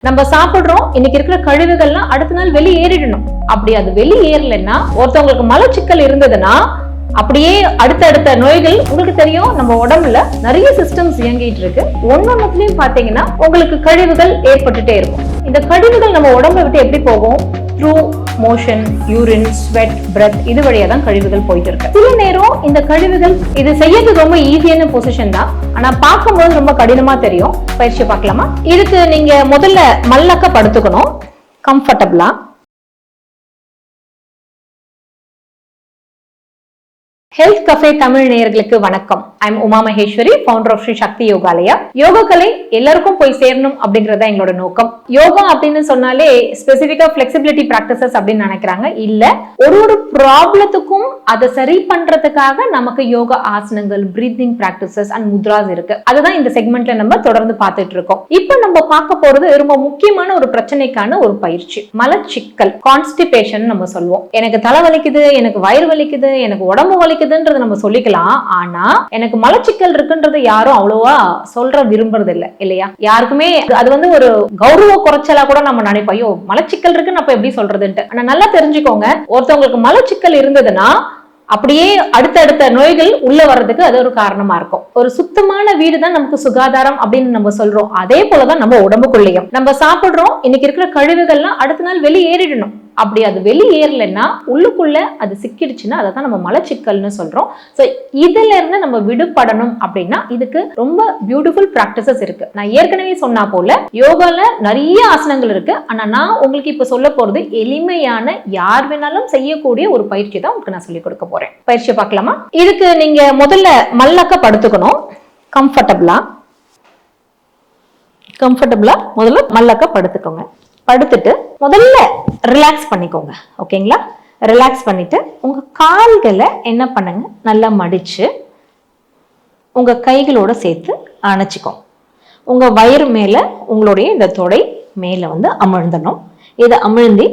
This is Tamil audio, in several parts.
நம்ம சாப்பிடுறோம், இன்னைக்கு இருக்கிற கழிவுகள்லாம் அடுத்த நாள் வெளியேறிடணும். அப்படி அது வெளியேறலைன்னா, ஒருத்தவங்களுக்கு மலச்சிக்கல் இருந்ததுன்னா அப்படியே அடுத்தடுத்த நோய்கள் உங்களுக்கு தெரியும். நம்ம உடம்புல நிறைய சிஸ்டம்ஸ் இயங்கிட்டு இருக்கு. ஒன்னொன்னுலயும் பாத்தீங்கன்னா உங்களுக்கு கழிவுகள் ஏற்பட்டுட்டே இருக்கும். இந்த கழிவுகள் நம்ம உடம்பை விட்டு எப்படி போகும்? Through motion, urine, sweat, breath, இது வழியா தான் கழிவுகள் போயிட்டு இருக்கு. சில நேரம் இந்த கழிவுகள் இது செய்யறது ரொம்ப ஈஸியான பொசிஷன் தான், ஆனா பார்க்கும்போது ரொம்ப கடினமா தெரியும். பயிற்சியை பார்க்கலாமா? இதுக்கு நீங்க முதல்ல மல்லக்க படுத்துக்கணும், கம்ஃபர்டபிளா. ஹெல்த் கஃபே தமிழ் நேயர்களுக்கு வணக்கம். I'm Uma Maheswari, founder of Sri Shakti Yogalaya. Yoga கலை எல்லாருக்கும் போய் சேரணும் அப்படிங்கறத எங்களோட நோக்கம். யோகா அப்படின்னு சொன்னாலே ஸ்பெசிபிக்கா பிளெக்சிபிலிட்டி பிராக்டிசஸ் அப்படின்னு நினைக்கிறாங்க. இல்ல, ஒரு ப்ராப்ளத்துக்கும் அதை சரி பண்றதுக்காக நமக்கு யோகா ஆசனங்கள், பிரீத்திங் பிராக்டிசஸ் அண்ட் முத்ராஸ் இருக்கு. அதுதான் இந்த செக்மெண்ட்ல நம்ம தொடர்ந்து பார்த்துட்டு இருக்கோம். இப்ப நம்ம பார்க்க போறது ரொம்ப முக்கியமான ஒரு பிரச்சனைக்கான ஒரு பயிற்சி, மலச்சிக்கல், கான்ஸ்டிபேஷன் நம்ம சொல்லுவோம். எனக்கு தலை வலிக்குது, எனக்கு வயிறு வலிக்குது, எனக்கு உடம்பு வலிக்குதுன்றது நம்ம சொல்லிக்கலாம். ஆனா எனக்கு மலச்சிக்கல் இருக்குன்றது யாரும் அவ்வளவா சொல்ற விரும்புறது இல்லையா? யாருக்குமே அது வந்து ஒரு கௌரவ குறைச்சலா கூட நம்ம நினைப்போம், ஐயோ மலச்சிக்கல் இருக்கு நம்ம எப்படி சொல்றதுன்ட்டு. ஆனா நல்லா தெரிஞ்சுக்கோங்க, ஒருத்தவங்களுக்கு மலச்சிக்கல் இருந்ததுன்னா அப்படியே அடுத்தடுத்த நோய்கள் உள்ள வர்றதுக்கு அது ஒரு காரணமா இருக்கும். ஒரு சுத்தமான வீடு தான் நமக்கு சுகாதாரம் அப்படின்னு நம்ம சொல்றோம். அதே போலதான் நம்ம உடம்புக்குள்ளேயும் நம்ம சாப்பிடுறோம், இன்னைக்கு இருக்கிற கழிவுகள்லாம் அடுத்த நாள் வெளியேறிடணும். அப்படி அது வெளியேறலைன்னா உள்ளுக்குள்ள அது சிக்கிடுச்சுன்னா அதை தான் நம்ம மலச்சிக்கல்னு சொல்றோம். ஸோ இதுல இருந்து நம்ம விடுபடணும் அப்படின்னா இதுக்கு ரொம்ப பியூட்டிஃபுல் பிராக்டிசஸ் இருக்கு. நான் ஏற்கனவே சொன்னா போல யோகால நிறைய ஆசனங்கள் இருக்கு. ஆனா நான் உங்களுக்கு இப்ப சொல்ல போறது எளிமையான, யார் வேணாலும் செய்யக்கூடிய ஒரு பயிற்சி தான் உங்களுக்கு நான் சொல்லி கொடுக்க போறேன். பயிற்சியை பார்க்கலாமா? இதுக்கு நீங்க முதல்ல மல்லக்க படுத்துக்கணும், கம்ஃபர்டபிளா. முதல்ல மல்லக்க படுத்துக்கோங்க. படுத்துட்டு முதல்ல ரிலாக்ஸ் பண்ணிக்கோங்க. ஓகேங்களா? ரிலாக்ஸ் பண்ணிட்டு உங்க கால்களை என்ன பண்ணுங்க, நல்லா மடிச்சு உங்க கைகளோட சேர்த்து அணைச்சிக்கோங்க. உங்க வயிறு மேல உங்களுடைய இந்த தொடை மேல வந்து அமிழ்ந்தணும். இதை அமிழ்ந்தி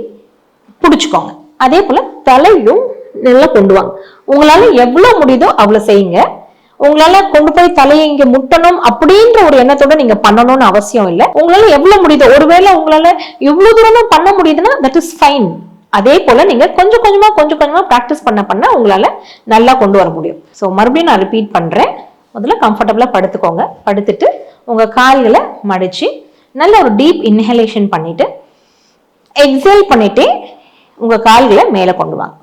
பிடிச்சுக்கோங்க. அதே போல தலையும் நல்லா கொண்டு வாங்க. உங்களால எவ்வளவு முடியுதோ அவ்வளவு செய்யுங்க. உங்களால கொண்டு போய் தலையை இங்க முட்டணும் அப்படின்ற ஒரு எண்ணத்தோட நீங்க பண்ணணும்னு அவசியம் இல்லை. உங்களால எவ்வளவு முடியுதோ, ஒருவேளை உங்களால இவ்வளவு தூரம் பண்ண முடியுதுன்னா தட் இஸ் ஃபைன். அதே போல நீங்க கொஞ்சம் கொஞ்சமா பிராக்டிஸ் பண்ண உங்களால நல்லா கொண்டு வர முடியும். ஸோ மறுபடியும் நான் ரிப்பீட் பண்றேன். முதல்ல கம்ஃபர்டபுளா படுத்துக்கோங்க. படுத்துட்டு உங்க கால்களை மடிச்சு நல்ல ஒரு டீப் இன்ஹலேஷன் பண்ணிட்டு எக்ஸேல் பண்ணிட்டே உங்க கால்களை மேல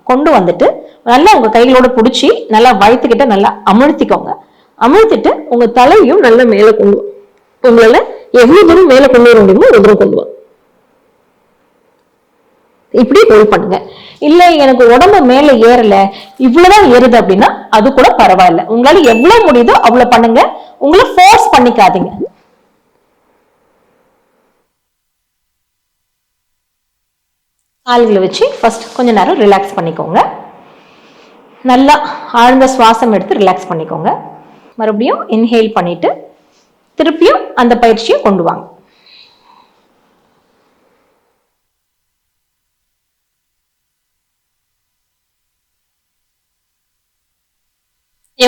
கொண்டு வந்துட்டு நல்லா உங்க கைகளோட பிடிச்சி நல்லா வயிற்றுக்கிட்ட நல்லா அமிழ்த்திக்கோங்க. அமிழ்த்திட்டு உங்க தலையும் நல்லா மேல கொண்டு உங்களால எவ்வளவு தூரம் மேல கொண்டு வர முடியுமோ ஒரு தூரம் கொண்டு வாங்க. இப்படி ஹோல்ட் பண்ணுங்க. இல்ல எனக்கு உடம்பு மேல ஏறல, இவ்வளவுதான் ஏறுது அப்படின்னா அது கூட பரவாயில்ல. உங்களால எவ்வளவு முடியுதோ அவ்வளவு பண்ணுங்க. உங்களை ஃபோர்ஸ் பண்ணிக்காதீங்க. கால்களை வச்சு ஃபர்ஸ்ட் கொஞ்ச நேரம் ரிலாக்ஸ் பண்ணிக்கோங்க. நல்லா ஆழ்ந்த சுவாசம் எடுத்து ரிலாக்ஸ் பண்ணிக்கோங்க. மறுபடியும் இன்ஹேல் பண்ணிட்டு திருப்பியும் அந்த பயிற்சியை கொண்டு வாங்க.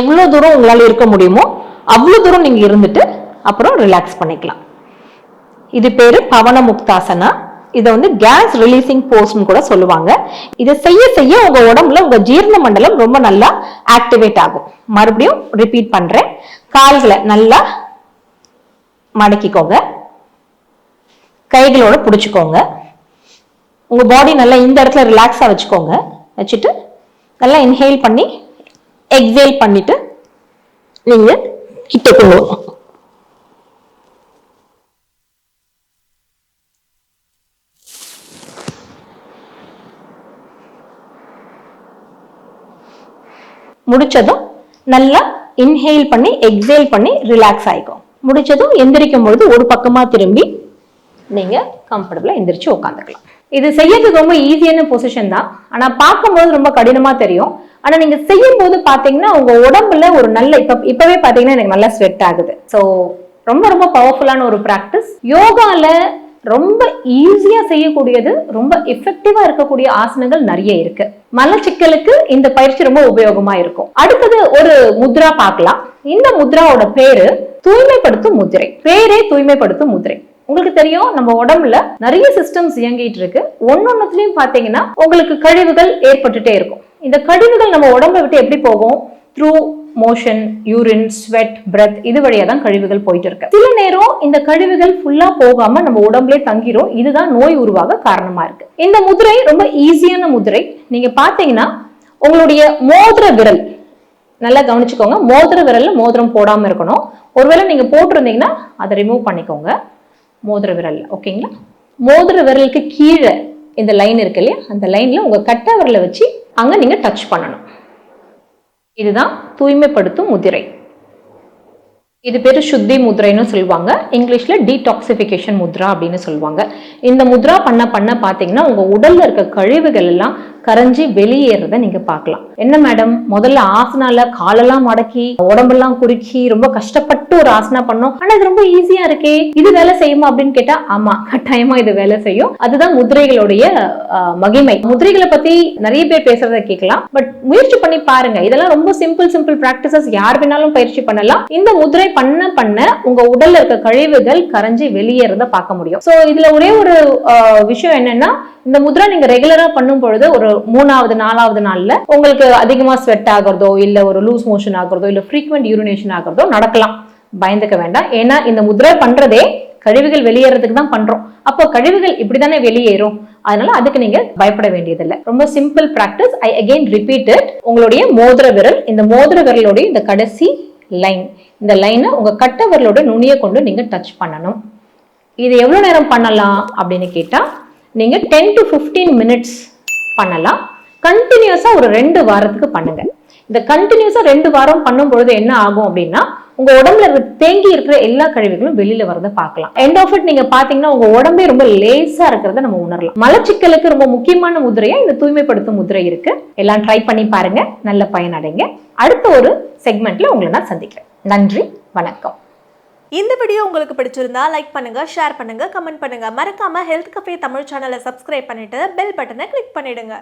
எவ்வளவு தூரம் உங்களால இருக்க முடியுமோ அவ்வளவு தூரம் நீங்க இருந்துட்டு அப்புறம் ரிலாக்ஸ் பண்ணிக்கலாம். இது பேரு பவன முக்தாசனா. இதை வந்து கேஸ் ரிலீசிங் போஸ்ட்னு கூட சொல்லுவாங்க. இதை செய்ய உங்க உடம்புல உங்க ஜீரண மண்டலம் ரொம்ப நல்லா ஆக்டிவேட் ஆகும். மறுபடியும் ரிப்பீட் பண்றேன். கால்களை நல்லா மடக்கிக்கோங்க. கைகளோட பிடிச்சுக்கோங்க. உங்க பாடி நல்லா இந்த இடத்துல ரிலாக்ஸா வச்சுக்கோங்க. வச்சுட்டு நல்லா இன்ஹேல் பண்ணி எக்ஸேல் பண்ணிட்டு நீங்க கிட்ட கொண்டு வரணும். முடிச்சதும் நல்லா இன்ஹேல் பண்ணி எக்ஸேல் பண்ணி ரிலாக்ஸ் ஆயிக்கும். முடிச்சதும் எந்திரிக்கும் பொழுது ஒரு பக்கமா திரும்பி நீங்க கம்ஃபர்டபுளா எந்திரிச்சு உட்காந்துக்கலாம். இது செய்யறதுக்கு ரொம்ப ஈஸியான பொசிஷன் தான், ஆனா பார்க்கும்போது ரொம்ப கடினமா தெரியும். ஆனா நீங்க செய்யும் போது பாத்தீங்கன்னா உங்க உடம்புல ஒரு நல்ல இப்பவே பாத்தீங்கன்னா எனக்கு நல்லா ஸ்வெட் ஆகுது. ஸோ ரொம்ப பவர்ஃபுல்லான ஒரு பிராக்டிஸ். யோகால ரொம்ப ஈஸியா செய்யக்கூடியது, ரொம்ப எஃபெக்டிவா இருக்கக்கூடிய ஆசனங்கள் நிறைய இருக்கு. மலச்சிக்கலுக்கு இந்த பயிற்சி ரொம்ப உபயோகமா இருக்கும். அடுத்தது ஒரு முத்ரா பார்க்கலாம். இந்த முத்ராவோட பேரு தூய்மைப்படுத்தும் முதிரை. பேரே தூய்மைப்படுத்தும் முதிரை. உங்களுக்கு தெரியும் நம்ம உடம்புல நிறைய சிஸ்டம்ஸ் இயங்கிட்டு இருக்கு. ஒன்னொன்னுலயும் பாத்தீங்கன்னா உங்களுக்கு கழிவுகள் ஏற்பட்டுட்டே இருக்கும். இந்த கழிவுகள் நம்ம உடம்பை விட்டு எப்படி போகும்? Through motion, urine, sweat, breath, இது வழியா தான் கழிவுகள் போயிட்டு இருக்கு. சில நேரம் இந்த கழிவுகள் ஃபுல்லா போகாம நம்ம உடம்புல தங்கிரும். இதுதான் நோய் உருவாக காரணமா இருக்கு. இந்த முதிரை ரொம்ப ஈஸியான முதிரை. நீங்க பாத்தீங்கன்னா உங்களுடைய மோதிர விரல் நல்லா கவனிச்சுக்கோங்க. மோதிர விரல்ல மோதிரம் போடாம இருக்கணும். ஒருவேளை நீங்க போட்டிருந்தீங்கன்னா அதை ரிமூவ் பண்ணிக்கோங்க மோதிர விரல்ல. ஓகேங்களா? மோதிர விரலுக்கு கீழே இந்த லைன் இருக்கு இல்லையா, அந்த லைன்ல உங்க கட்டை விரலை வச்சு அங்க நீங்க டச் பண்ணணும். இதுதான் தூய்மைப்படுத்தும் முதிரை. இது பேரு சுத்தி முத்ரைன்னு சொல்லுவாங்க. இங்கிலீஷ்ல டீடாக்சிபிகேஷன் முத்ரா அப்படின்னு சொல்லுவாங்க. இந்த முத்ரா பண்ண பாத்தீங்கன்னா உங்க உடல்ல இருக்க கழிவுகள் எல்லாம் கரைஞ்சி வெளியேறத நீங்க பார்க்கலாம். என்ன மேடம், முதல்ல ஆசனால காலெல்லாம் மடக்கி உடம்பெல்லாம் குறுக்கி ரொம்ப கஷ்டப்பட்டு ஒரு ஆசனா பண்ணோம், ஆனா இது ரொம்ப ஈஸியா இருக்கே, இது வேலை செய்யுமா அப்படின்னு கேட்டா ஆமா, கட்டாயமா இது வேலை செய்யும். அதுதான் முதிரைகளுடைய மகிமை. முதிரைகளை பத்தி நிறைய பேர் பேசுறத கேட்கலாம், பட் முயற்சி பண்ணி பாருங்க. இதெல்லாம் ரொம்ப சிம்பிள் பிராக்டிசஸ், யார் வேணாலும் பயிற்சி பண்ணலாம். இந்த முதிரை பண்ண உங்க உடல்ல இருக்க கழிவுகள் கரைஞ்சி வெளியேறத பார்க்க முடியும். சோ இதுல ஒரே ஒரு விஷயம் என்னன்னா, இந்த முத்ரா நீங்க ரெகுலரா பண்ணும் பொழுது ஒரு 3வது 4வது நாள்ல உங்களுக்கு அதிகமா ஸ்வெட் ஆகிறதோ இல்ல ஒரு லூஸ் மோஷன் ஆகிறதோ இல்ல ஃப்ரீக்வெண்ட் யூரினேஷன் ஆகிறதோ நடக்கலாம். பயந்துக்க வேண்டாம். ஏன்னா இந்த முத்ரா பண்றதே கழிவுகள் வெளியேறதுக்கு தான் பண்றோம். அப்போ கழிவுகள் இப்படித்தானே வெளியேறும். அதனால அதுக்கு நீங்க பயப்பட வேண்டியதில்லை. ரொம்ப simple practice. I again repeat it. உங்களுடைய மோதிர விரல், இந்த மோதிர விரலோட இந்த கடைசி லைன், இந்த லைனை உங்க கட்டை விரலோட நுனியை கொண்டு நீங்க டச் பண்ணணும். இது எவ்வளவு நேரம் பண்ணலாம் அப்படின்னு கேட்டா நீங்க 10 to 15 minutes பண்ணலாம். கண்டினியூஸா ஒரு 2 வாரத்துக்கு பண்ணுங்க. இந்த கண்டினியூஸா 2 வாரம் பண்ணும் பொழுது என்ன ஆகும் அப்படின்னா உங்க உடம்புல தேங்கி இருக்கிற எல்லா கழிவுகளும் வெளியில வரத பார்க்கலாம். எண்ட் ஆஃப் இட் நீங்க பாத்தீங்கன்னா உங்க உடம்பே ரொம்ப லேசா இருக்கிறத நம்ம உணரலாம். மலச்சிக்கலுக்கு ரொம்ப முக்கியமான முதிரையா இந்த தூய்மைப்படுத்தும் முதிரை இருக்கு. எல்லாம் ட்ரை பண்ணி பாருங்க, நல்ல பயனடைங்க. அடுத்த ஒரு செக்மெண்ட்ல உங்களை நான் சந்திக்கிறேன். நன்றி, வணக்கம். இந்த வீடியோ உங்களுக்கு பிடிச்சிருந்தா லைக் பண்ணுங்க, ஷேர் பண்ணுங்க, கமெண்ட் பண்ணுங்க. மறக்காம ஹெல்த் கஃபே தமிழ் சேனலை சப்ஸ்கிரைப் பண்ணிட்டு பெல் பட்டனை கிளிக் பண்ணிடுங்க.